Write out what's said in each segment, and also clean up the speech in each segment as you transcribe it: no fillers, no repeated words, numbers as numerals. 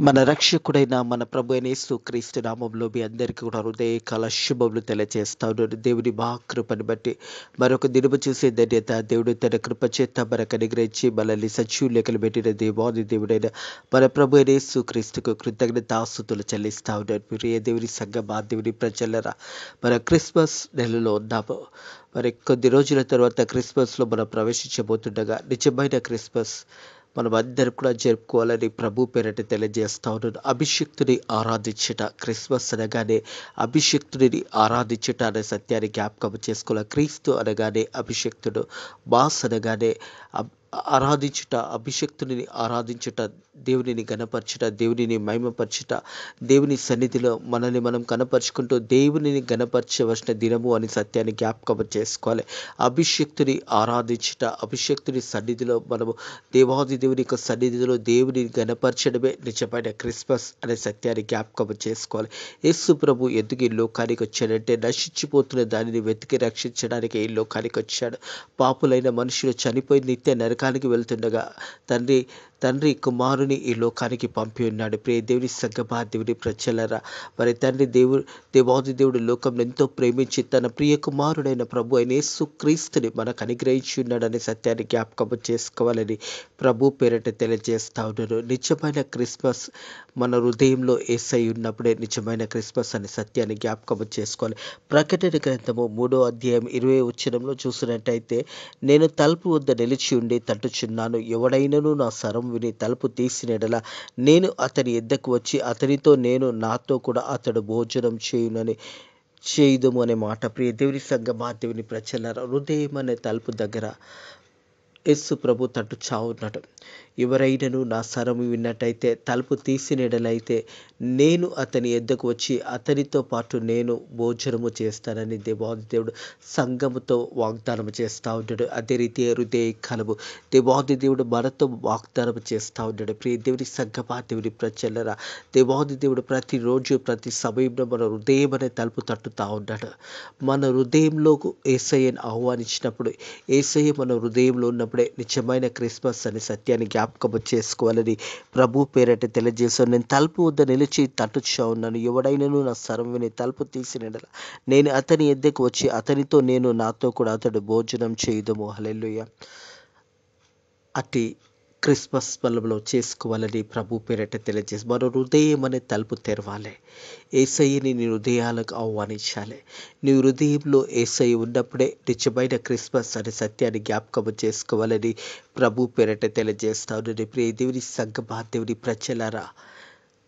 మన రక్షకుడైన మన ప్రభు అయిన యేసుక్రీస్తు నామంలో మీ అందరికీ కూడా హృదయకాల శుభములు తెలియజేస్తా ఉన్నాను. దేవుని మహాకృపను బట్టి మరొక దినము చూసే ధన్యత దేవుడు తన కృప చేత మనకు అనుగ్రహించి మనల్ని సజీవులెక్కలు పెట్టిన దేవాది దేవుడైన మన ప్రభు అయిన యేసుక్రీస్తుకు కృతజ్ఞతాస్తుతులు చెల్లిస్తా ఉన్నాను. ప్రియ దేవుని సంఘమా, దేవుని ప్రజలరా, మన క్రిస్మస్ నెలలో ఉన్నాము. మరి కొద్ది రోజుల తర్వాత క్రిస్మస్లో మనం ప్రవేశించబోతుండగా నిజమైన క్రిస్మస్ మనం అందరం కూడా జరుపుకోవాలని ప్రభు పేరట తెలియజేస్తా ఉన్నాను. అభిషిక్తుని ఆరాధించుట, క్రిస్మస్ అనగానే అభిషిక్తుడిని ఆరాధించుట అనే సత్యాన్ని జ్ఞాపకం చేసుకోవాలి. క్రీస్తు అనగానే అభిషిక్తుడు, మాస్ అనగానే ఆరాధించుట, అభిషక్తుని ఆరాధించుట, దేవునిని గణపరచుట, దేవునిని మహిమపరచుట, దేవుని సన్నిధిలో మనల్ని మనం కనపరుచుకుంటూ దేవునిని గణపరచవలసిన దినము అని సత్యాన్ని జ్ఞాపకం చేసుకోవాలి. అభిషక్తుని ఆరాధించుట, అభిషక్తుని సన్నిధిలో మనము దేవాది దేవుని యొక్క సన్నిధిలో దేవుని గణపరచడమే నిజమైన క్రిస్మస్ అనే సత్యాన్ని జ్ఞాపకం చేసుకోవాలి. యేసు ప్రభు ఎందుకు ఈ లోకానికి వచ్చాడంటే నశించిపోతున్న దానిని వెతికి రక్షించడానికి ఈ లోకానికి వచ్చాడు. పాపులైన మనుషులు చనిపోయి నిత్య నరకానికి వెళ్తుండగా తండ్రి కుమారుని ఈ లోకానికి పంపి ఉన్నాడు. ప్రియ దేవుని సంగమా, దేవుని ప్రజలరా, మరి తండ్రి దేవాది దేవుడు లోకం ఎంతో ప్రేమించి తన ప్రియ కుమారుడైన ప్రభు అయిన యేసుక్రీస్తుని మనకు అనుగ్రహించి ఉన్నాడనే సత్యాన్ని జ్ఞాపకం చేసుకోవాలని ప్రభు పేరట తెలియజేస్తా ఉన్నారు. నిజమైన క్రిస్మస్ మన హృదయంలో యేసై ఉన్నప్పుడే నిజమైన క్రిస్మస్ అనే సత్యాన్ని జ్ఞాపకం చేసుకోవాలి. ప్రకటన గ్రంథము 3వ అధ్యాయం 20వ వచనంలో చూసినట్టయితే, నేను తలుపు వద్ద నిలిచి ఉండి తట్టుచున్నాను. ఎవడైనను నా స్వరం విని తలుపు తీసిన యెడల నేను అతని యొద్దకు వచ్చి అతనితో నేను నాతో కూడా అతడు భోజనం చేయుదుము అనే మాట. ప్రియ దేవుని సంగమా, దేవుని ప్రజలారా, హృదయం అనే తలుపు దగ్గర యేసు ప్రభు తట్టుచా ఉన్నాడు. ఎవరైనను నా స్వరము విన్నట్టయితే తలుపు తీసిన యెడలైతే నేను అతని యొద్దకు వచ్చి అతనితో పాటు నేను భోజనము చేస్తానని దేవాది దేవుడు సంఘముతో వాగ్దానం చేస్తూ ఉన్నాడు. అదే రీతి హృదయ కలము దేవాది దేవుడు మనతో వాగ్దానం చేస్తూ ఉన్నాడు. ప్రియ దేవుని సంఘమా, దేవుని ప్రజలరా, దేవాది దేవుడు ప్రతిరోజు ప్రతి సమయంలో మన హృదయం అనే తలుపు తట్టుతూ ఉన్నాడు. మన హృదయంలో యేసయ్యను ఆహ్వానించినప్పుడు, యేసయ్య మన హృదయంలో ఉన్నప్పుడే నిజమైన క్రిస్మస్ అనే సత్యాన్ని జ్ఞాపకం చేసుకోవాలని ప్రభు పేరట తెలియజేశాను. నేను తలుపు వద్ద నిలిచి తట్టుచా ఉన్నాను. ఎవడైనను నా స్వరం విని తలుపు తీసిన యెడల నేను అతని యొద్దకు వచ్చి అతనితో నేను నాతో కూడా అతడు భోజనం చేయుదుము. హల్లెలూయా. అట్టి క్రిస్మస్ బలంలో చేసుకోవాలని ప్రభు పేరట తెలియజేసి మరో హృదయం అనే తలుపు తెరవాలి. యేసయ్యని నీ హృదయాలకు ఆహ్వానించాలి. నీ హృదయంలో యేసయ్య ఉన్నప్పుడే నిజమైన క్రిస్మస్ అనే సత్యాన్ని జ్ఞాపకం చేసుకోవాలని ప్రభు పేరట తెలియజేస్తాను. ప్రియ దేవుని సంఘమా, దేవుని ప్రజలారా,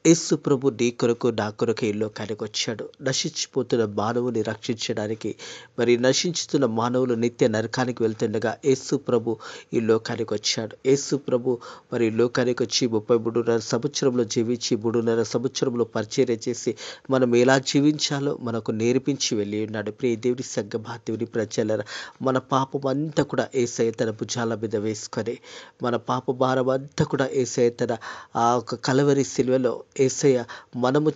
యేసు ప్రభు నీ కొరకు నా కొరకు ఈ లోకానికి వచ్చాడు. నశించిపోతున్న మానవుని రక్షించడానికి, మరి నశించుతున్న మానవులు నిత్య నరకానికి వెళ్తుండగా యేసు ప్రభు ఈ లోకానికి వచ్చాడు. యేసు ప్రభు మరి ఈ లోకానికి వచ్చి 33.5 సంవత్సరంలో జీవించి 3.5 సంవత్సరంలో పరిచర్య చేసి మనం ఎలా జీవించాలో మనకు నేర్పించి వెళ్ళి ఉన్నాడు. ప్రియ దేవుని సంఘమా, దేవుని ప్రజలరా, మన పాపం అంతా కూడా యేసయ్య తన భుజాల మీద వేసుకొని, మన పాప భారం అంతా కూడా యేసయ్య తన ఆ ఒక కలవరి శిలువలో యేసయ్య మనకు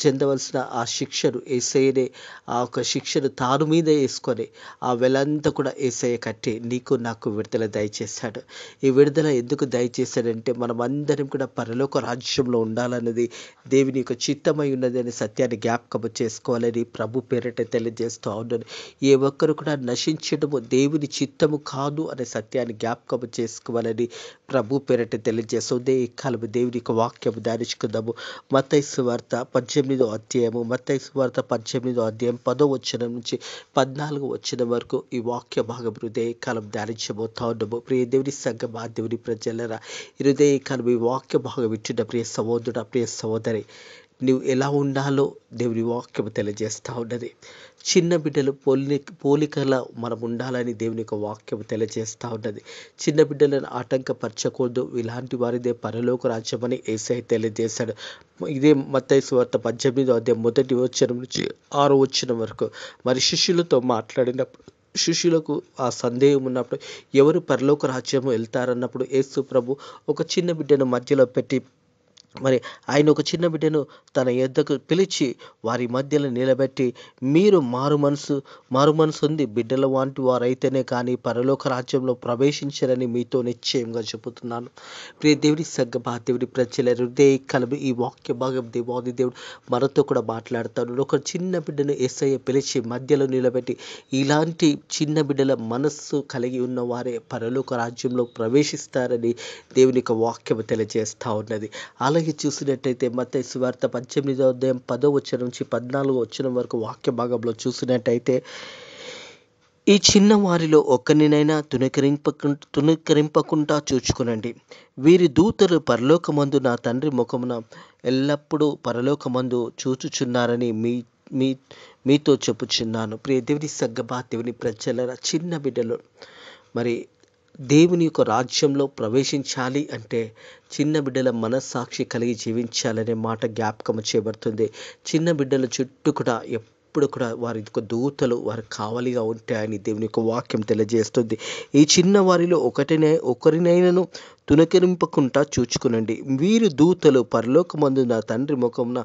చెందవలసిన ఆ శిక్షను యేసయ్యనే ఆ ఒక శిక్షను తాను మీద వేసుకొని ఆ వెలంతా కూడా యేసయ్య కట్టి నీకు నాకు విడుదల దయచేశాడు. ఈ విడుదల ఎందుకు దయచేశాడంటే మనం అందరం కూడా పరలోక రాజ్యంలో ఉండాలన్నది దేవుని యొక్క చిత్తమై ఉన్నది అనే సత్యాన్ని జ్ఞాపకం చేసుకోవాలని ప్రభు పేరట తెలియజేస్తూ ఉన్నాను. ఏ ఒక్కరు కూడా నశించడము దేవుని చిత్తము కాదు అనే సత్యాన్ని జ్ఞాపకం చేసుకోవాలని ప్రభు పేరట తెలియజేస్తుంది. ఈ కాలము దేవుని యొక్క వాక్యము ధ్యానించుకుందాము. మత్తయి సువార్త 18వ అధ్యాయము, మత్తయి సువార్త 18వ అధ్యాయం 10వ వచనం నుంచి 14వ వచనం వరకు ఈ వాక్య భాగం హృదయ కాలం ధ్యానించబోతా ఉన్నాము. ప్రియ దేవుని సంఘమా, దేవుని ప్రజలరా, హృదయ కాలం ఈ వాక్య భాగం వింటున్న ప్రియ సహోదరుడా, ప్రియ సహోదరి, నువ్వు ఎలా ఉండాలో దేవుని వాక్యం తెలియజేస్తూ ఉన్నది. చిన్న బిడ్డలు పోలికలా మనం ఉండాలని దేవుని యొక్క వాక్యం తెలియజేస్తూ ఉన్నది. చిన్న బిడ్డలను ఆటంకపరచకూడదు, ఇలాంటి వారిదే పరలోక రాజ్యమని యేసయ్య తెలియజేశాడు. ఇదే మత్తయి సువార్త 18వ అధ్యాయం 1వ వచనం నుంచి 6వ వచనం వరకు మరి శిష్యులతో మాట్లాడినప్పుడు, శిష్యులకు ఆ సందేహం ఉన్నప్పుడు ఎవరు పరలోక రాజ్యము వెళ్తారన్నప్పుడు యేసు ప్రభు ఒక చిన్న బిడ్డను మధ్యలో పెట్టి మరి ఆయన ఒక చిన్న బిడ్డను తన యొద్దకు పిలిచి వారి మధ్యలో నిలబెట్టి, మీరు మారు మనసు ఉంది బిడ్డల వంటి వారైతేనే కానీ పరలోక రాజ్యంలో ప్రవేశించరని మీతో నిశ్చయంగా చెబుతున్నాను. ప్రియ దేవుడి దేవుడి ప్రజల హృదయ కలబి ఈ వాక్య భాగం దేవాది దేవుడు మనతో కూడా మాట్లాడతాడు. ఒక చిన్న బిడ్డను యేసయ్య పిలిచి మధ్యలో నిలబెట్టి, ఇలాంటి చిన్న బిడ్డల మనస్సు కలిగి ఉన్న వారే పరలోక రాజ్యంలో ప్రవేశిస్తారని దేవుని యొక్క వాక్యము తెలియజేస్తా ఉన్నది. అలాగే చూసినట్టయితే మత్తయి సువార్త 18వ అధ్యాయం 10వ వచనం నుంచి 14వ వచనం వరకు వాక్య భాగంలో చూసినట్టయితే, ఈ చిన్న వారిలో ఒక్కరినైనా తునకరింపకుండా చూచుకునండి. వీరి దూతలు పరలోకమందు నా తండ్రి ముఖమున ఎల్లప్పుడూ పరలోకమందు చూచుచున్నారని మీతో చెప్పుచున్నాను. ప్రియ దేవుని దేవుని ప్రజల చిన్న బిడ్డలు మరి దేవుని యొక్క రాజ్యంలో ప్రవేశించాలి అంటే చిన్న బిడ్డల మనస్సాక్షి కలిగి జీవించాలనే మాట జ్ఞాపకం చేయబడుతుంది. చిన్న బిడ్డల చుట్టూ కూడా ఎప్పుడు కూడా వారి యొక్క దూతలు వారు కావలిగా ఉంటాయని దేవుని యొక్క వాక్యం తెలియజేస్తుంది. ఈ చిన్న వారిలో ఒకరినైనాను తునకరింపకుండా చూచుకునండి. వీరు దూతలు పరలోకమందు నా తండ్రి ముఖమున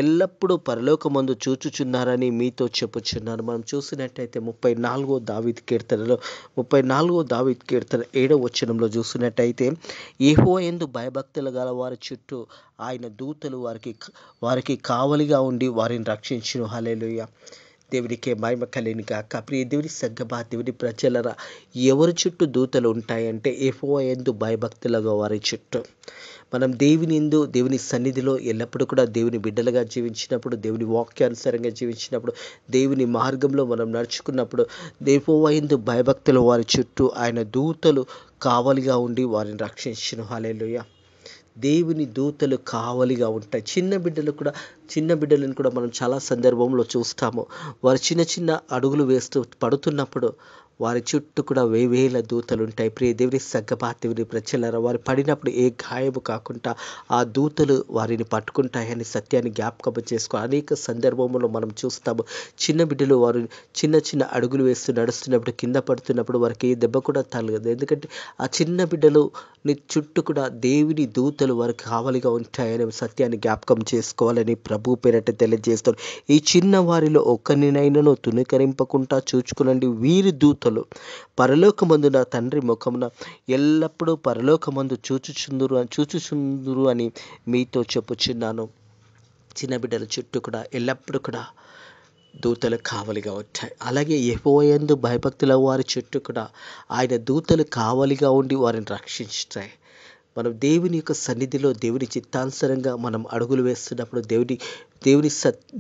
ఎల్లప్పుడూ పరలోకమందు చూచుచున్నారని మీతో చెప్పుచున్నాను. మనం చూసినట్టయితే 34వ దావీదు కీర్తనలో 7వ వచనంలో చూసినట్టయితే, యెహోవా యందు భయభక్తులు గల వారి చుట్టూ ఆయన దూతలు వారికి కావలిగా ఉండి వారిని రక్షించును. హల్లెలూయా. దేవుడికే మహిమ కలిగిన గాక. ప్రియ దేవుని దేవుని ప్రజలరా, ఎవరి చుట్టూ దూతలు ఉంటాయంటే యెహోవా యందు భయభక్తులుగా వారి చుట్టూ. మనం దేవుని సన్నిధిలో ఎల్లప్పుడూ కూడా దేవుని బిడ్డలుగా జీవించినప్పుడు, దేవుని వాక్యానుసారంగా జీవించినప్పుడు, దేవుని మార్గంలో మనం నడుచుకున్నప్పుడు యెహోవా యందు భయభక్తుల వారి చుట్టూ ఆయన దూతలు కావలిగా ఉండి వారిని రక్షించును. హల్లెలూయా. దేవుని దూతలు కావలిగా ఉంటాయి. చిన్న బిడ్డలను కూడా మనం చాలా సందర్భంలో చూస్తాము. వారు చిన్న చిన్న అడుగులు వేస్తూ పడుతున్నప్పుడు వారి చుట్టూ కూడా వేవేల దూతలు ఉంటాయి. ప్రియ దేవుని దేవుని ప్రజలారా, వారు పడినప్పుడు ఏ గాయము కాకుండా ఆ దూతలు వారిని పట్టుకుంటాయని సత్యాన్ని జ్ఞాపకం చేసుకో. అనేక సందర్భంలో మనం చూస్తాము. చిన్న బిడ్డలు వారు చిన్న చిన్న అడుగులు వేస్తూ నడుస్తున్నప్పుడు కింద పడుతున్నప్పుడు వారికి ఏ దెబ్బ కూడా తగలదు. ఎందుకంటే ఆ చిన్న బిడ్డలు చుట్టూ కూడా దేవుని దూతలు వారికి కావలిగా ఉంటాయనే సత్యాన్ని జ్ఞాపకం చేసుకోవాలని ప్రభు పేరట తెలియజేస్తారు. ఈ చిన్న వారిలో ఒక్కరినైనాను తునకరింపకుండా చూచుకునండి. వీరి దూతలు పరలోకమందు నా తండ్రి ముఖమున ఎల్లప్పుడూ పరలోకమందు చూచుచుందురు అని మీతో చెప్పుచున్నాను. చిన్న బిడ్డల చుట్టూ కూడా ఎల్లప్పుడూ కూడా దూతలు కావలిగా ఉంటాయి. అలాగే యెహోవా యందు భయభక్తుల వారి చుట్టూ కూడా ఆయన దూతలు కావలిగా ఉండి వారిని రక్షించుతాయి. మనం దేవుని యొక్క సన్నిధిలో దేవుని చిత్తానుసారంగా మనం అడుగులు వేస్తున్నప్పుడు,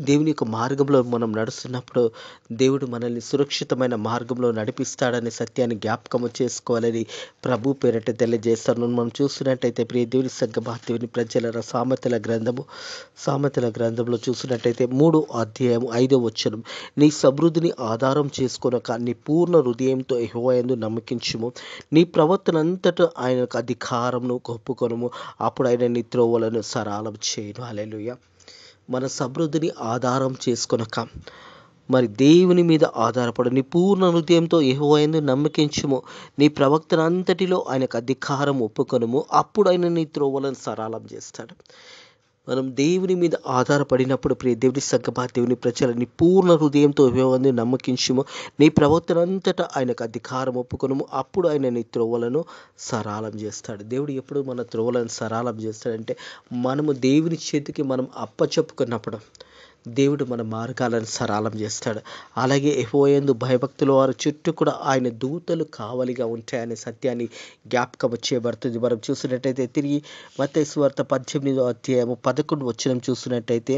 దేవుని యొక్క మార్గంలో మనం నడుస్తున్నప్పుడు దేవుడు మనల్ని సురక్షితమైన మార్గంలో నడిపిస్తాడనే సత్యాన్ని జ్ఞాపకం చేసుకోవాలని ప్రభు పేరట తెలియజేస్తాను. మనం చూసినట్టయితే ప్రియ దేవుని దేవుని ప్రజల సామెతల గ్రంథంలో చూసినట్టయితే 3వ అధ్యాయం 5వ వచనం, నీ సమృద్ధిని ఆధారం చేసుకొనక నీ పూర్ణ హృదయంతో యెహోవా యందు నమ్మకించుము. నీ ప్రవర్తన అంతటా ఆయనకు అధికారమును ఒప్పుకొనుము. అప్పుడు ఆయన నీ త్రోవలను సరళం చేయును. హల్లెలూయా. మన సమృద్ధిని ఆధారం చేసుకొనక మరి దేవుని మీద ఆధారపడు. నీ పూర్ణ హృదయంతో యెహోవా యందు నమ్మకించుము. నీ ప్రవర్తన అంతటిలో ఆయనకు అధికారం ఒప్పుకొనుము. అప్పుడు ఆయన నీ త్రోవలను సరళం చేస్తాడు. మనం దేవుని మీద ఆధారపడినప్పుడు ప్రియ దేవుని దేవుని ప్రజలు నీ పూర్ణ హృదయంతో యెహోవా యందు నమ్మకించుము. నీ ప్రవర్తన అంతటా ఆయనకు అధికారం ఒప్పుకొనుము. అప్పుడు ఆయన నీ త్రోవలను సరళం చేస్తాడు. దేవుడు ఎప్పుడు మన త్రోవలను సరళం చేస్తాడంటే మనము దేవుని చేతికి మనం అప్పచెప్పుకున్నప్పుడు దేవుడు మన మార్గాలను సరళం చేస్తాడు. అలాగే యెహోవా యందు భయభక్తుల వారి చుట్టూ కూడా ఆయన దూతలు కావలిగా ఉంటాయనే సత్యాన్ని జ్ఞాపకం చేయబడుతుంది. మనం చూసినట్టయితే తిరిగి మత్తయి సువార్త 18వ అధ్యాయము 11వ వచనం చూసినట్టయితే,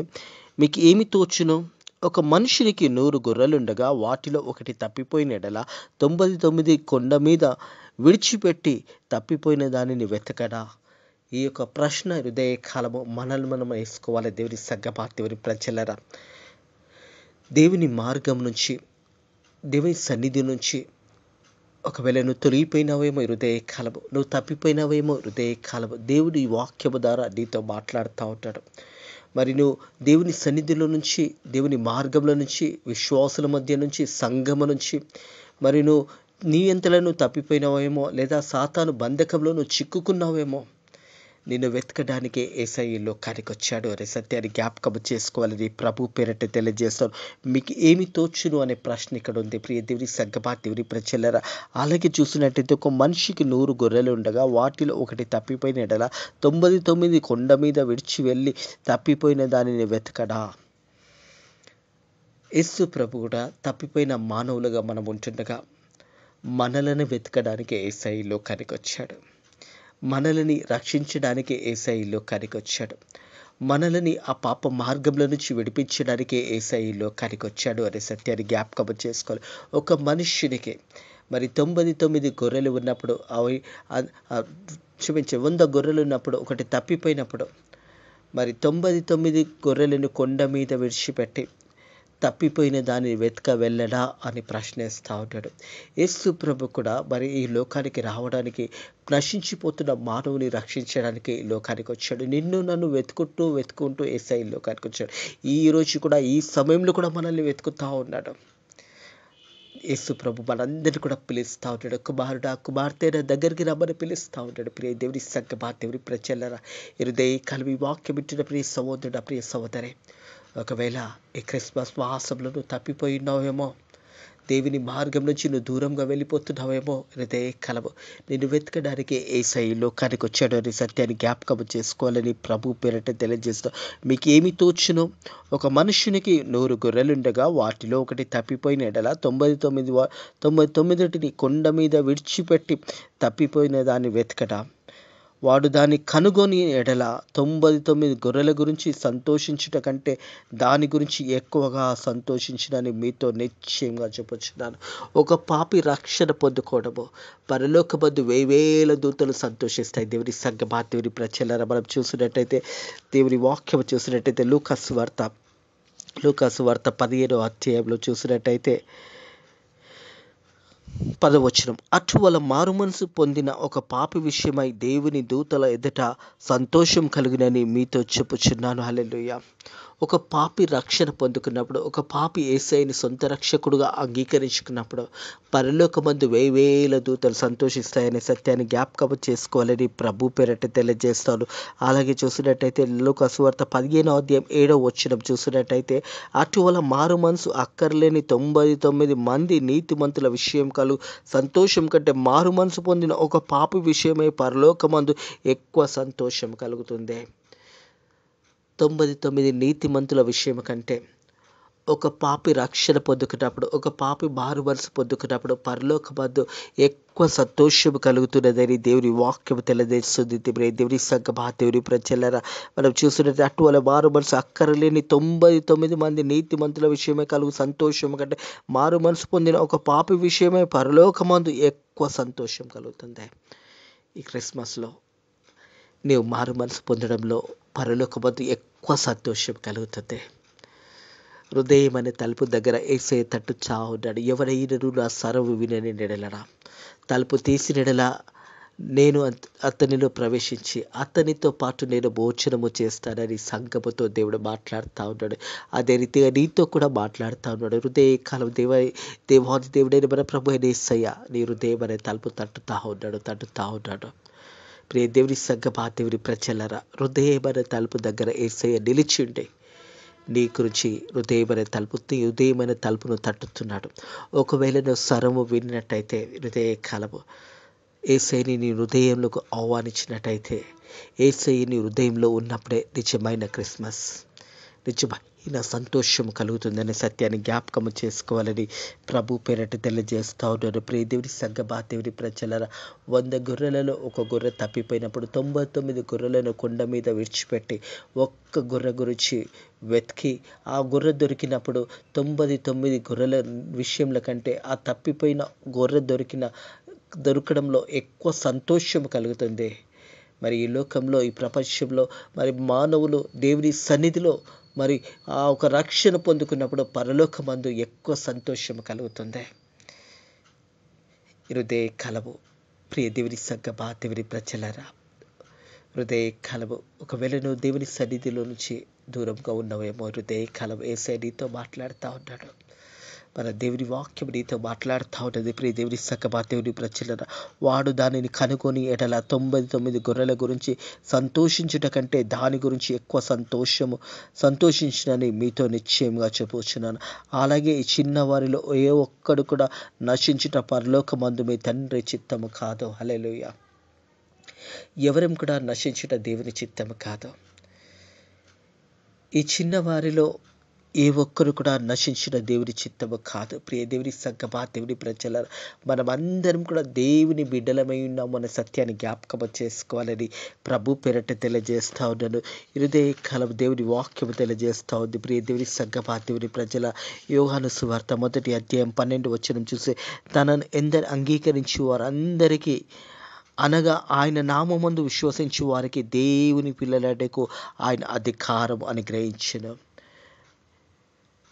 మీకు ఏమి తోచును? ఒక మనుషునికి 100 గొర్రెలుండగా వాటిలో ఒకటి తప్పిపోయిన ఎడల 99 కొండ మీద విడిచిపెట్టి తప్పిపోయిన దానిని వెతకడా? ఈ యొక్క ప్రశ్న హృదయ కాలము మనల్ని మనం వేసుకోవాలి. దేవుని దేవుని ప్రజలరా, దేవుని మార్గం నుంచి, దేవుని సన్నిధి నుంచి ఒకవేళ నువ్వు తొలగిపోయినావేమో హృదయ కాలము, నువ్వు తప్పిపోయినావేమో హృదయ కాలము, దేవుడి వాక్యము ద్వారా నీతో మాట్లాడుతూ ఉంటాడు. మరి నువ్వు దేవుని సన్నిధిలో నుంచి, దేవుని మార్గంలో నుంచి, విశ్వాసుల మధ్య నుంచి, సంఘము నుంచి మరి నీ ఎంతలో నువ్వు తప్పిపోయినావేమో, లేదా సాతాను బంధకంలో నువ్వు చిక్కుకున్నావేమో, నిన్ను వెతకడానికే యేసయ్య ఈ లోకానికి వచ్చాడు అనే సత్యాన్ని జ్ఞాపకం చేసుకోవాలని ప్రభు పేరట తెలియజేస్తాను. మీకు ఏమి తోచును అనే ప్రశ్న ఇక్కడ ఉంది. ప్రియ దేవుని సంగమా, దేవుని ప్రజలారా, అలాగే చూసినట్టయితే ఒక మనిషికి 100 గొర్రెలు ఉండగా వాటిలో ఒకటి తప్పిపోయిన యెడల 99 కొండ మీద విడిచి వెళ్ళి తప్పిపోయిన దానిని వెతకడా? యేసు ప్రభు కూడా తప్పిపోయిన మానవులుగా మనం ఉంటుండగా మనలను వెతకడానికి యేసయ్య ఈ లోకానికి వచ్చాడు. మనల్ని రక్షించడానికి యేసయ్య ఈ లోకానికి వచ్చాడు. మనల్ని ఆ పాప మార్గంలో నుంచి విడిపించడానికే యేసయ్య ఈ లోకానికి వచ్చాడు అనే సత్యాన్ని జ్ఞాపకం చేసుకోవాలి. ఒక మనుష్యునికి మరి 99 గొర్రెలు ఉన్నప్పుడు అవి క్షమించే 100 గొర్రెలు ఉన్నప్పుడు ఒకటి తప్పిపోయినప్పుడు మరి 99 గొర్రెలను కొండ మీద విడిచిపెట్టి తప్పిపోయిన దాన్ని వెతక వెళ్ళడా అని ప్రశ్నిస్తూ ఉంటాడు. యేసు ప్రభు కూడా మరి ఈ లోకానికి రావడానికి నశించిపోతున్న మానవుని రక్షించడానికి ఈ లోకానికి వచ్చాడు. నిన్ను నన్ను వెతుకుంటూ యేసయ్య ఈ లోకానికి వచ్చాడు. ఈ రోజు కూడా ఈ సమయంలో కూడా మనల్ని వెతుకుతూ ఉన్నాడు. యేసు ప్రభు మనందరినీ కూడా పిలుస్తూ ఉంటాడు. కుమారుడా, కుమార్తె నా దగ్గరికి రమ్మని పిలుస్తూ ఉంటాడు. ప్రియ దేవుని సంగమా, దేవుని ప్రజలారా, హృదయ కలివి వాక్యం ఇచ్చిన ప్రియ సహోదరుడా, ప్రియ సహోదరి, ఒకవేళ ఈ క్రిస్మస్ మాసంలో నువ్వు తప్పిపోయి ఉన్నావేమో, దేవుని మార్గం నుంచి నువ్వు దూరంగా వెళ్ళిపోతున్నావేమో, హృదయ కలవు నిన్ను వెతకడానికి యేసయ్య ఈ లోకానికి వచ్చాడు అనే సత్యాన్ని జ్ఞాపకం చేసుకోవాలని ప్రభు పేరట తెలియజేస్తా. మీకు ఏమి తోచును? ఒక మనుషునికి 100 గొర్రెలుండగా వాటిలో ఒకటి తప్పిపోయిన యెడల 99 కొండ మీద విడిచిపెట్టి తప్పిపోయిన దాన్ని వెతకడా? వాడు దాన్ని కనుగొని యెడల 99 గొర్రెల గురించి సంతోషించుట కంటే దాని గురించి ఎక్కువగా సంతోషించునని మీతో నిశ్చయంగా చెప్పుచున్నాను. ఒక పాపి రక్షణ పొందుకోవడము పరలోకమందు 1000 దూతలు సంతోషిస్తాయి. దేవుని సంగమా, దేవుని ప్రజలారా, మనం చూసినట్టయితే దేవుని వాక్యం చూసినట్టయితే లూకాసు వార్త 15వ అధ్యాయంలో చూసినట్టయితే 10వ వచనం, అటువల మారుమనసు పొందిన ఒక పాపి విషయమై దేవుని దూతల ఎదుట సంతోషం కలుగునని మీతో చెప్పుచున్నాను. హల్లెలూయా. ఒక పాపి రక్షణ పొందుకున్నప్పుడు, ఒక పాపి యేసయ్యని సొంత రక్షకుడుగా అంగీకరించుకున్నప్పుడు పరలోకమందు 1000 దూతలు సంతోషిస్తాయనే సత్యాన్ని జ్ఞాపకం చేసుకోవాలని ప్రభు పేరట తెలియజేస్తాను. అలాగే చూసినట్టయితే లూకాసు వార్త 15వ అధ్యాయం 7వ వచనం చూసినట్టయితే, అటువల మారు మనసు అక్కర్లేని 99 మంది నీతిమంతుల విషయం సంతోషం కంటే మారు మనసు పొందిన ఒక పాపి విషయమై పరలోకమందు ఎక్కువ సంతోషం కలుగుతుంది. 99 నీతిమంతుల విషయం కంటే ఒక పాపి రక్షణ పొందుకున్నప్పుడు, ఒక పాపి మారు మనసు పొందుకున్నప్పుడు పరలోకమందు ఎక్కువ సంతోషం కలుగుతున్నదని దేవుని వాక్యం తెలియజేస్తుంది. దేవుని సంగమా, దేవుని ప్రజలారా, మనం చూస్తున్నది అటువల మారు మనసు అక్కరలేని 99 మంది నీతిమంతుల విషయమే కలుగు సంతోషం కంటే మారు మనసు పొందిన ఒక పాపి విషయమే పరలోకమందు ఎక్కువ సంతోషం కలుగుతుంది. ఈ క్రిస్మస్లో నీవు మారు మనసు పొందడంలో పరలోకమందు ఎక్కువ సంతోషం కలుగుతుంది. హృదయం అనే తలుపు దగ్గర యేసయ్య తట్టుచా ఉన్నాడు. ఎవరైనను నా స్వరము వినని నెడలరా, తలుపు తీసినెడలా నేను అతనిలో ప్రవేశించి అతనితో పాటు నేను భోజనము చేస్తానని సంగముతో దేవుడు మాట్లాడుతూ ఉన్నాడు. అదే రీతిగా నీతో కూడా మాట్లాడుతూ ఉన్నాడు. హృదయ కాలం దేవాది దేవుడైన మన ప్రభు అయిన యేసయ్య నీ హృదయం అనే తలుపు తట్టుతూ ఉన్నాడు. ప్రియ దేవుని సంగమా, దేవుని ప్రజలారా, హృదయం అనే తలుపు దగ్గర యేసయ్య నిలిచిండే నీ గురించి హృదయమైన తలుపును తట్టుతున్నాడు. ఒకవేళ నువ్వు స్వరము విన్నట్టయితే హృదయ కాలము యేసయ్యని నీ హృదయంలోకి ఆహ్వానించినట్టయితే, యేసయ్య నీ హృదయంలో ఉన్నప్పుడే నిజమైన క్రిస్మస్, నిజమైన సంతోషం కలుగుతుందనే సత్యాన్ని జ్ఞాపకం చేసుకోవాలని ప్రభు పేరట తెలియజేస్తూ ఉన్నాడు. ప్రియ దేవుని సంగమా, దేవుని ప్రజలారా, 100 గొర్రెలలో ఒక గొర్రె తప్పిపోయినప్పుడు 99 గొర్రెలను కొండ మీద విడిచిపెట్టి ఒక్క గొర్రె గురించి వెతికి ఆ గొర్రె దొరికినప్పుడు 99 గొర్రెల విషయంలో కంటే ఆ తప్పిపోయిన గొర్రె దొరకడంలో ఎక్కువ సంతోషం కలుగుతుంది. మరి ఈ లోకంలో, ఈ ప్రపంచంలో మరి మానవులు దేవుని సన్నిధిలో మరి ఆ ఒక రక్షణ పొందుకున్నప్పుడు పరలోకమందు ఎక్కువ సంతోషం కలుగుతుంది. హృదయ కలవు ప్రియ దేవుని సంగమా, దేవుని ప్రజలారా, హృదయ కలవు. ఒకవేళ నువ్వు దేవుని సన్నిధిలో నుంచి దూరంగా ఉన్నావేమో, హృదయ కలవు యేసయ్య నీతో మాట్లాడుతూ ఉన్నాడు. మన దేవుని వాక్యం నీతో మాట్లాడుతూ ఉంటుంది. ప్రియ దేవుని సకమా దేవుని ప్రజలరా, వాడు దానిని కనుగొని ఎడల 99 గొర్రెల గురించి సంతోషించుట కంటే దాని గురించి ఎక్కువ సంతోషించినని మీతో నిశ్చయంగా చెప్పుచున్నాను. అలాగే ఈ చిన్నవారిలో ఏ ఒక్కడు కూడా నశించుట పరలోకమందు మీ తండ్రి చిత్తము కాదు. హల్లెలూయా. ఎవరం కూడా నశించుట దేవుని చిత్తము కాదు. ఈ చిన్నవారిలో ఏ ఒక్కరు కూడా నశించిన దేవుని చిత్తము కాదు. ప్రియ దేవుని సంగమా దేవుని ప్రజల, మనమందరం కూడా దేవుని బిడ్డలమై ఉన్నాం అనే సత్యాన్ని జ్ఞాపకం చేసుకోవాలని ప్రభు పేరట తెలియజేస్తా ఉన్నాను. హృదయ కాలం దేవుని వాక్యము తెలియజేస్తా ఉంది. ప్రియ దేవుని సంగమా దేవుని ప్రజల, యోహాను సువార్త 1వ అధ్యాయం 12వ వచనం చూసి, తనను ఎందరు అంగీకరించి వారందరికీ అనగా ఆయన నామమందు విశ్వసించు వారికి దేవుని పిల్లలకు ఆయన అధికారం అనుగ్రహించెను.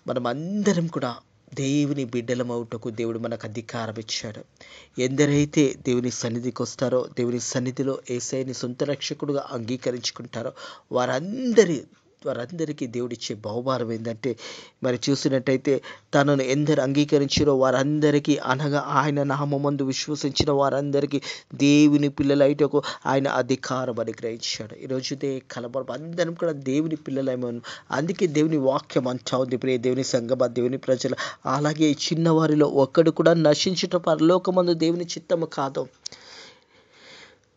మనమందరం కూడా దేవుని బిడ్డలమవుటకు దేవుడు మనకు అధికారం ఇచ్చాడు. ఎందరైతే దేవుని సన్నిధికి వస్తారో, దేవుని సన్నిధిలో యేసయ్యని సొంత రక్షకుడుగా అంగీకరించుకుంటారో వారందరికీ దేవుడిచ్చే బహుమానం ఏంటంటే, మరి చూసినట్టయితే తనను ఎందరు అంగీకరించారో వారందరికీ అనగా ఆయన నామమందు విశ్వసించిన వారందరికీ దేవుని పిల్లలైటకు ఆయన అధికారం అనుగ్రహించాడు. ఈరోజు కలబరం అందరం కూడా దేవుని పిల్లలమో, అందుకే దేవుని వాక్యం అంటా ఉంది. ప్రియ దేవుని సంగమా దేవుని ప్రజలు, అలాగే ఈ చిన్నవారిలో ఒక్కడు కూడా నశించుట పరలోకమందు దేవుని చిత్తము కాదు.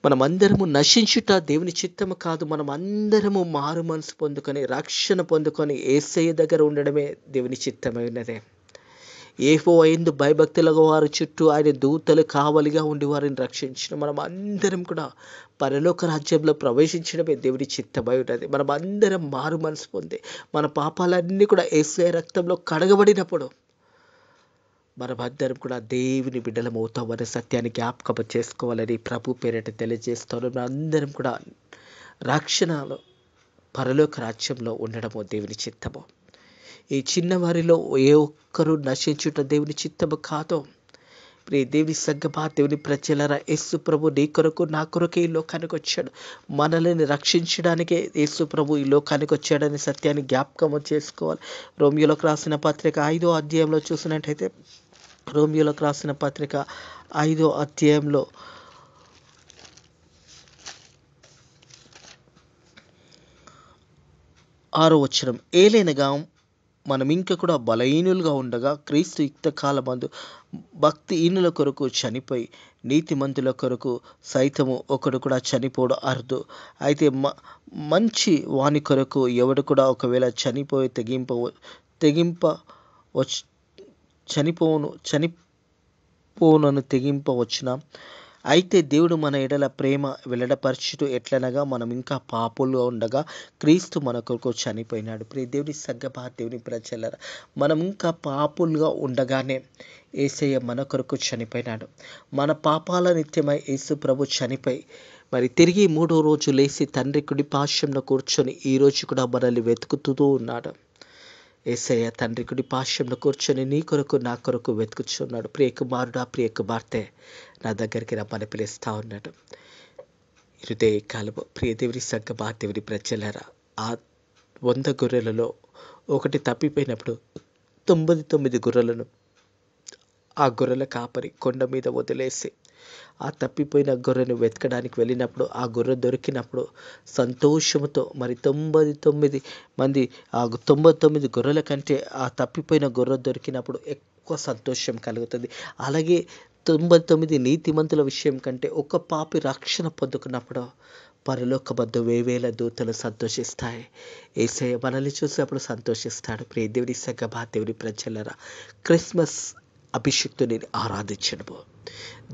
మనమందరము నశించుట దేవుని చిత్తము కాదు. మనమందరము మారు మనసు పొందుకొని రక్షణ పొందుకొని యేసయ్య దగ్గర ఉండడమే దేవుని చిత్తమైనదే. యెహోవా యందు భయభక్తుల వారి చుట్టూ ఆయన దూతలు కావలిగా ఉండి వారిని రక్షించిన మనం అందరం కూడా పరలోక రాజ్యంలో ప్రవేశించడమే దేవుని చిత్తమై ఉన్నది. మనం అందరం మారు మనసు పొంది మన పాపాలన్నీ కూడా యేసయ్య రక్తంలో కడగబడినప్పుడు మనమందరం కూడా దేవుని బిడ్డలమవుతామనే సత్యాన్ని జ్ఞాపకం చేసుకోవాలని ప్రభు పేరిట తెలియజేస్తాను. అందరం కూడా రక్షణలో పరలోక రాజ్యంలో ఉండడము దేవుని చిత్తము. ఈ చిన్నవారిలో ఏ ఒక్కరూ నశించుట దేవుని చిత్తము కాదు. ప్రియ దేవుని సంగమా దేవుని ప్రజలరా, యేసు ప్రభు నీ కొరకు నా కొరకే ఈ లోకానికి వచ్చాడు. మనల్ని రక్షించడానికే యేసు ప్రభు ఈ లోకానికి వచ్చాడనే సత్యాన్ని జ్ఞాపకం చేసుకోవాలి. రోమియోలకు రాసిన పత్రిక 5వ అధ్యాయంలో చూసినట్టయితే, రోమియోలకు రాసిన పత్రిక 5వ అధ్యాయంలో 6వ వచనం, ఏలైనగా మనం ఇంకా కూడా బలహీనులుగా ఉండగా క్రీస్తు యుక్త కాలమందు భక్తిహీనుల కొరకు చనిపోయి నీతిమంతుల కొరకు సైతము ఒకడు కూడా చనిపోవడం అరుదు. అయితే మంచి వాని కొరకు ఎవడు కూడా ఒకవేళ చనిపోనను తెగింపవచ్చునా? అయితే దేవుడు మన ఎడల ప్రేమ వెల్లడపరచుటూ ఎట్లనగా మనం ఇంకా పాపులుగా ఉండగా క్రీస్తు మన కొరకు చనిపోయినాడు. ప్రియ దేవుని సంగమా దేవుని ప్రజలరా, మనం ఇంకా పాపులుగా ఉండగానే యేసయ్య మన కొరకు చనిపోయినాడు. మన పాపాల నిత్యమై యేసు ప్రభు చనిపోయి మరి తిరిగి 3వ రోజు లేచి తండ్రి కుడి పార్శ్వంలో కూర్చొని ఈరోజు కూడా మనల్ని వెతుకుతూ ఉన్నాడు. యేసయ్య తండ్రి కుడి పార్శ్వంలో కూర్చొని నీ కొరకు నా కొరకు వెతుకుచున్నాడు. ప్రియ కుమారుడా, ప్రియ కుమార్తె, నా దగ్గరికి రమ్మని పిలుస్తూ ఉన్నాడు. హృదయ కాలము ప్రియ దేవుని సంగమా దేవుని ప్రజలరా, ఆ 100 గొర్రెలలో ఒకటి తప్పిపోయినప్పుడు 99 గొర్రెలను ఆ గొర్రెల కాపరి కొండ మీద వదిలేసి ఆ తప్పిపోయిన గొర్రెను వెతకడానికి వెళ్ళినప్పుడు ఆ గొర్రె దొరికినప్పుడు సంతోషంతో మరి 99 మంది ఆ 99 గొర్రెల కంటే ఆ తప్పిపోయిన గొర్రె దొరికినప్పుడు ఎక్కువ సంతోషం కలుగుతుంది. అలాగే 99 నీతిమంతుల విషయం కంటే ఒక పాపి రక్షణ పొందుకున్నప్పుడు పరలోకమందు వేవేల దూతలు సంతోషిస్తాయి. యేసయ్య మనల్ని చూసి అప్పుడు సంతోషిస్తాడు. ప్రియ దేవుని సంగమా దేవుని ప్రజలరా, క్రిస్మస్ అభిషిక్తుని ఆరాధించడము,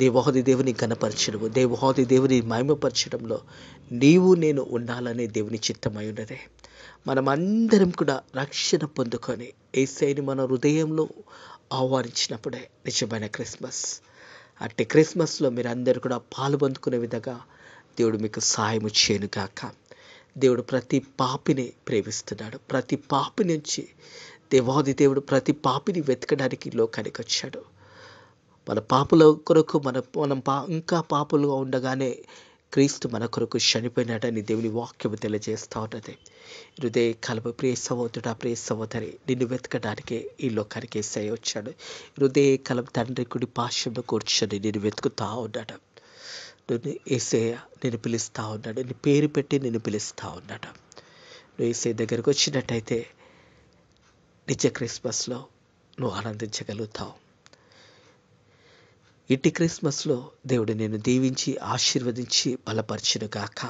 దేవాది దేవుని ఘనపరచడము, దేవాది దేవుని మహిమపరచడంలో నీవు నేను ఉండాలనే దేవుని చిత్తమై ఉన్నదే. మనమందరం కూడా రక్షణ పొందుకొని యేసయ్యని మన హృదయంలో ఆహ్వానించినప్పుడే నిజమైన క్రిస్మస్. అట్టి క్రిస్మస్లో మీరు అందరూ కూడా పాలుపందుకునే విధంగా దేవుడు మీకు సహాయం చేయనుగాక. దేవుడు ప్రతి పాపిని ప్రేమిస్తున్నాడు. ప్రతి పాపి నుంచి దేవాది దేవుడు ప్రతి పాపిని వెతకడానికి లోకానికి వచ్చాడు. మన పాపుల కొరకు మనం ఇంకా పాపులుగా ఉండగానే క్రీస్తు మన కొరకు చనిపోయినాడని దేవుని వాక్యము తెలియజేస్తూ ఉన్నది. హృదయ కలప ప్రియ సహోదరుడా, ప్రియ సహోదరి, నిన్ను వెతకడానికే ఈ లోకానికి యేసయ్య వచ్చాడు. హృదయ కలప తండ్రి కుడి పార్శ్వంలో కూర్చొని నిన్ను వెతుకుతా ఉన్నాడు. యేసయ్య నిన్ను పిలుస్తూ ఉన్నాడు. నీ పేరు పెట్టి నిన్ను పిలుస్తూ ఉన్నాడు. నువ్వు యేసయ్య దగ్గరకు వచ్చినట్టయితే నిజ క్రిస్మస్లో నువ్వు ఆనందించగలుగుతావు. ఇట్టి క్రిస్మస్లో దేవుడు నిన్ను దీవించి ఆశీర్వదించి బలపరచును గాక.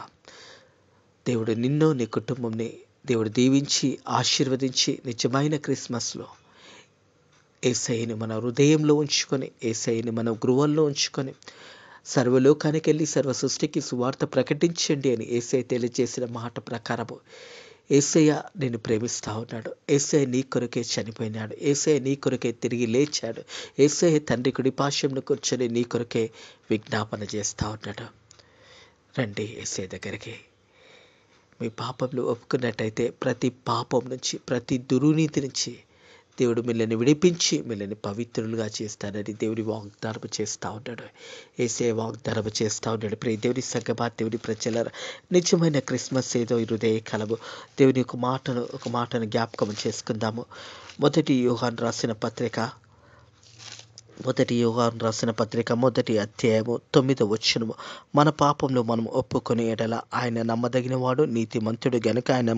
దేవుడు నిన్ను నీ కుటుంబంని దేవుడు దీవించి ఆశీర్వదించి నిజమైన క్రిస్మస్లో యేసయ్యని మన హృదయంలో ఉంచుకొని, యేసయ్యని మన గృహంలో ఉంచుకొని సర్వలోకానికి వెళ్ళి సర్వ సృష్టికి సువార్త ప్రకటించండి అని యేసయ్య తెలియజేసిన మాట ప్రకారము యేసయ్య నిన్ను ప్రేమిస్తూ ఉన్నాడు. యేసయ్య నీ కొరకే చనిపోయినాడు. యేసయ్య నీ కొరకే తిరిగి లేచాడు. యేసయ్య తండ్రి కుడి పార్శ్వంలో కూర్చొని నీ కొరకే విజ్ఞాపన చేస్తూ ఉన్నాడు. రండి యేసయ్య దగ్గరికి. మీ పాపంలో ఒప్పుకున్నట్టయితే ప్రతి పాపం నుంచి, ప్రతి దుర్నీతి నుంచి దేవుడు మిమ్మల్ని విడిపించి మిమ్మల్ని పవిత్రులుగా చేస్తానని దేవుడి వాగ్దానం చేస్తూ ఉన్నాడు. యేసయ్య వాగ్దానం చేస్తూ ఉన్నాడు. ప్రియ దేవుని సంగమా, దేవుని ప్రజల నిజమైన క్రిస్మస్ ఏదో ఈ హృదయ కలము. దేవుని ఒక మాటను జ్ఞాపకం చేసుకుందాము. మొదటి యోహాను రాసిన పత్రిక 1 అధ్యాయము 9వ వచనము. మన పాపంలో మనం ఒప్పుకొని ఎడల ఆయన నమ్మదగిన వాడు, నీతిమంతుడు గనుక ఆయన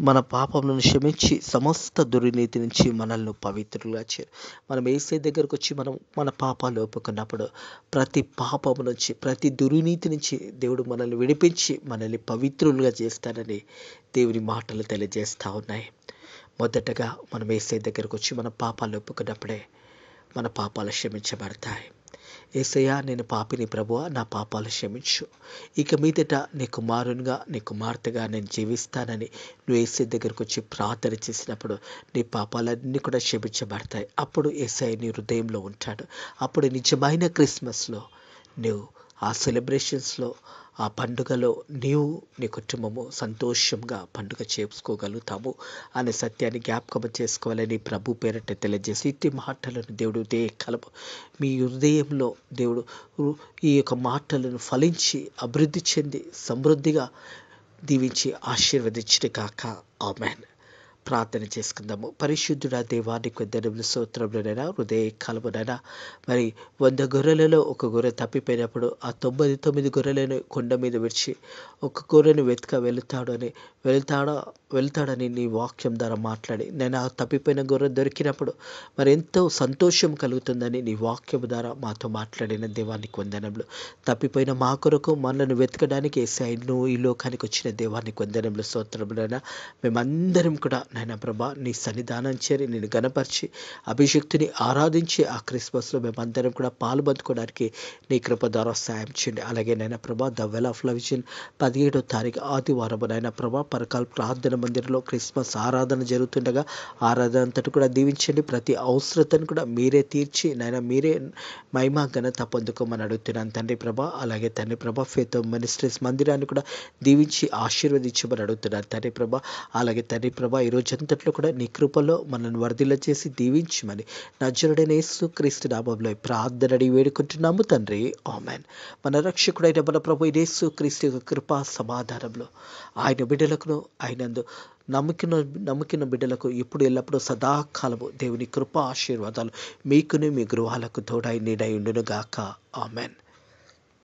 మన పాపములను క్షమించి సమస్త దుర్నీతి నుంచి మనల్ని పవిత్రులుగా చేయరు. మనం యేసయ్య దగ్గరకు వచ్చి మనం మన పాపాలు ఒప్పుకున్నప్పుడు ప్రతి పాపము నుంచి, ప్రతి దుర్నీతి నుంచి దేవుడు మనల్ని విడిపించి మనల్ని పవిత్రులుగా చేస్తానని దేవుని మాటలు తెలియజేస్తూ ఉన్నాయి. మొదటగా మనం యేసయ్య దగ్గరకు వచ్చి మన పాపాలు ఒప్పుకున్నప్పుడే మన పాపాలు క్షమించబడతాయి. యేసయ్యా, నేను పాపిని ప్రభువా, నా పాపాలు క్షమించు. ఇక మీదట నీ కుమారునిగా, నీ కుమార్తెగా నేను జీవిస్తానని నువ్వు యేసయ్య దగ్గరకు వచ్చి ప్రార్థన చేసినప్పుడు నీ పాపాలన్నీ కూడా క్షమించబడతాయి. అప్పుడు యేసయ్య నీ హృదయంలో ఉంటాడు. అప్పుడు నిజమైన క్రిస్మస్లో నువ్వు ఆ సెలబ్రేషన్స్లో, ఆ పండుగలో నీవు నీ కుటుంబము సంతోషంగా పండుగ చేసుకోగలుగుతాము అనే సత్యాన్ని జ్ఞాపకం చేసుకోవాలని ప్రభు పేరట తెలియజేసి ఇట్టి మాటలను దేవుడు కలపు మీ హృదయంలో దేవుడు ఈ యొక్క మాటలను ఫలించి అభివృద్ధి చెంది సమృద్ధిగా దీవించి ఆశీర్వదించిన కాక. ఆమేన్. ప్రార్థన చేసుకుందాము. పరిశుద్ధుడా దేవా, నీకు వందనములు, స్తోత్రములనైనా హృదయ కలమునైనా. మరి 100 గొర్రెలలో ఒక గొర్రె తప్పిపోయినప్పుడు ఆ 99 గొర్రెలను కొండ మీద విడిచి ఒక గొర్రెను వెళ్తాడని నీ వాక్యం ద్వారా మాట్లాడి నేను ఆ తప్పిపోయిన గొర్రె దొరికినప్పుడు మరి ఎంతో సంతోషం కలుగుతుందని నీ వాక్యం ద్వారా మాతో మాట్లాడిన దేవానికి వందనములు. తప్పిపోయిన మా కొరకు మనల్ని వెతకడానికి యేసయ్య నువ్వు ఈ లోకానికి వచ్చిన దేవానికి వందనములు, స్తోత్రములైనా. మేమందరం కూడా నాయన ప్రభా నీ సన్నిధానం చేరి నేను గణపరిచి అభిషక్తిని ఆరాధించి ఆ క్రిస్మస్లో మేమందరం కూడా పాల్పంచుకోవడానికి నీ కృప ద్వారా సాయం చేయండి. అలాగే Nayana Prabha the well of love vision 17వ తారీఖు ఆదివారం నాయన ప్రభా పరకాల ప్రార్థన మందిరంలో క్రిస్మస్ ఆరాధన జరుగుతుండగా ఆరాధన అంతటి కూడా దీవించండి. ప్రతి అవసరతను కూడా మీరే తీర్చి నాయన మీరే మహిమ ఘనత పొందుకోమని అడుగుతున్నాను తండ్రి ప్రభా. అలాగే తండ్రి ప్రభా ఫేత్ మినిస్ట్రీస్ మందిరాన్ని కూడా దీవించి ఆశీర్వదించమని అడుగుతున్నాను తండ్రి ప్రభా. అలాగే తండ్రి ప్రభా ఈ రోజంతట్లో కూడా నీ కృపలో మనల్ని వర్ధిల్ల చేసి దీవించమని నజరుడైన యేసుక్రీస్తు నామములో ప్రార్థన అడిగి వేడుకుంటున్నాము తండ్రి. ఆమేన్. మన రక్షకుడైన మన ప్రభు యేసుక్రీస్తు యొక్క కృపా సమాధానంలో ఆయన బిడ్డలకు ఆయనందు నమ్ముకిన బిడ్డలకు ఇప్పుడు ఎల్లప్పుడూ సదాకాలము దేవుని కృపా ఆశీర్వాదాలు మీకును మీ గృహాలకు తోడై నీడై ఉండును గాక. ఆమేన్.